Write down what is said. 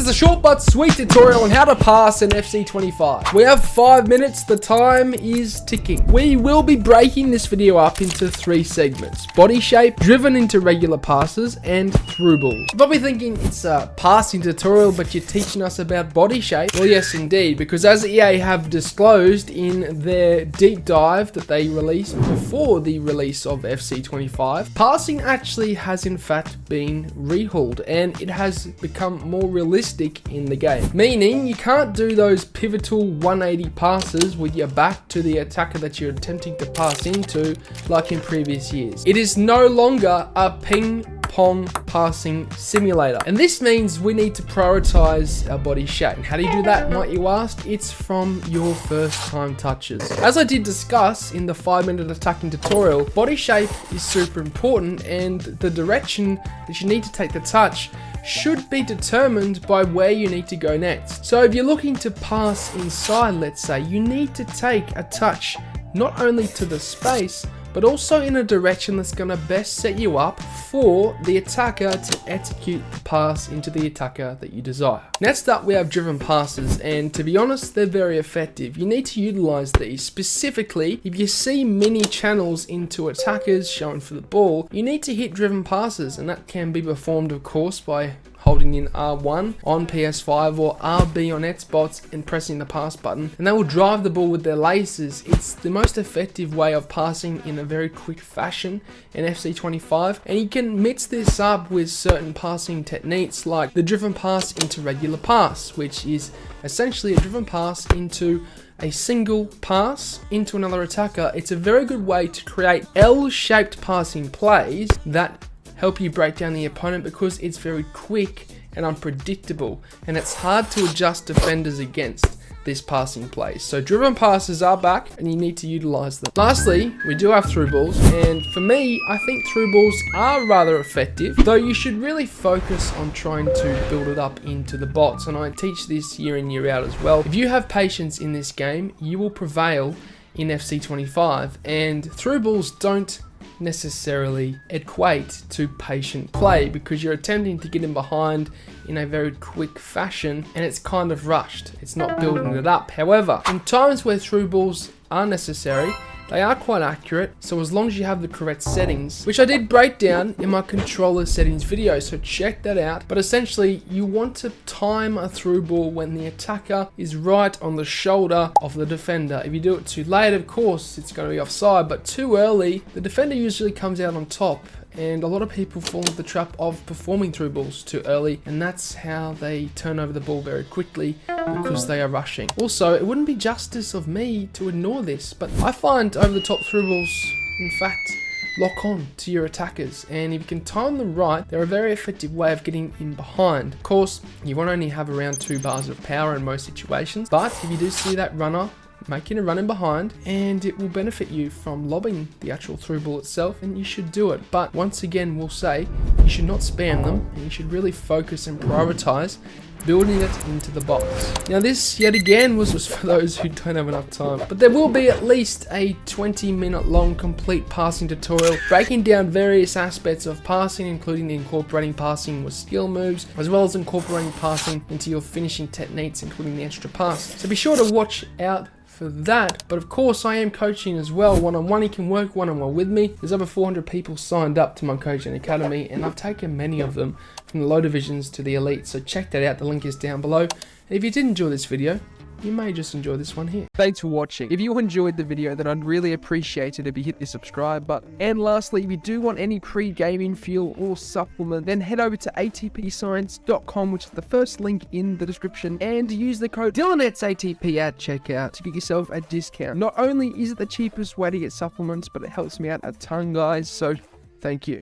is a short but sweet tutorial on how to pass in FC25. We have 5 minutes, the time is ticking. We will be breaking this video up into 3 segments: body shape, driven into regular passes, and through balls. You're probably thinking it's a passing tutorial, but you're teaching us about body shape. Well, yes indeed, because as EA have disclosed in their deep dive that they released before the release of FC25, passing actually has in fact been rehauled, and it has become more realistic in the game. Meaning you can't do those pivotal 180 passes with your back to the attacker that you're attempting to pass into like in previous years. It is no longer a ping pong passing simulator, and this means we need to prioritize our body shape. And how do you do that, might you ask? It's from your first time touches. As I did discuss in the 5-minute attacking tutorial, body shape is super important, and the direction that you need to take the touch should be determined by where you need to go next. So if you're looking to pass inside, let's say, you need to take a touch not only to the space, but also in a direction that's going to best set you up for the attacker to execute the pass into the attacker that you desire. Next up, we have driven passes, and to be honest, they're very effective. You need to utilize these. Specifically, if you see mini channels into attackers shown for the ball, you need to hit driven passes, and that can be performed, of course, by holding in R1 on PS5 or RB on Xbox and pressing the pass button, and they will drive the ball with their lasers. It's the most effective way of passing in a very quick fashion in FC25, and you can mix this up with certain passing techniques like the driven pass into regular pass, which is essentially a driven pass into a single pass into another attacker. It's a very good way to create L-shaped passing plays that help you break down the opponent, because it's very quick and unpredictable, and it's hard to adjust defenders against this passing play. So driven passes are back, and you need to utilize them. Lastly, we do have through balls, and for me, I think through balls are rather effective, though you should really focus on trying to build it up into the bots, and I teach this year in, year out as well. If you have patience in this game, you will prevail in FC25, and through balls don't necessarily equate to patient play, because you're attempting to get in behind in a very quick fashion, and it's kind of rushed. It's not building it up. However, in times where through balls are necessary, they are quite accurate, so as long as you have the correct settings, which I did break down in my controller settings video, so check that out. But essentially, you want to time a through ball when the attacker is right on the shoulder of the defender. If you do it too late, of course, it's going to be offside, but too early, the defender usually comes out on top. And a lot of people fall into the trap of performing through balls too early, and that's how they turn over the ball very quickly, because they are rushing. Also, it wouldn't be justice of me to ignore this, but I find over the top through balls, in fact, lock on to your attackers, and if you can time them right, they're a very effective way of getting in behind. Of course, you won't only have around 2 bars of power in most situations, but if you do see that runner making a run in behind, and it will benefit you from lobbing the actual through ball itself, and you should do it. But once again, we'll say you should not spam them, and you should really focus and prioritize building it into the box. Now this, yet again, was for those who don't have enough time, but there will be at least a 20-minute long complete passing tutorial breaking down various aspects of passing, including incorporating passing with skill moves, as well as incorporating passing into your finishing techniques, including the extra pass. So be sure to watch out for that. But of course, I am coaching as well, one-on-one. You can work one-on-one with me. There's over 400 people signed up to my coaching academy, and I've taken many of them from the low divisions to the elite, so check that out. The link is down below. And if you did enjoy this video, you may just enjoy this one here. Thanks for watching. If you enjoyed the video, then I'd really appreciate it if you hit the subscribe button. And lastly, if you do want any pre-gaming fuel or supplement, then head over to atpscience.com, which is the first link in the description, and use the code DylanEtsATP at checkout to get yourself a discount. Not only is it the cheapest way to get supplements, but it helps me out a ton, guys, so thank you.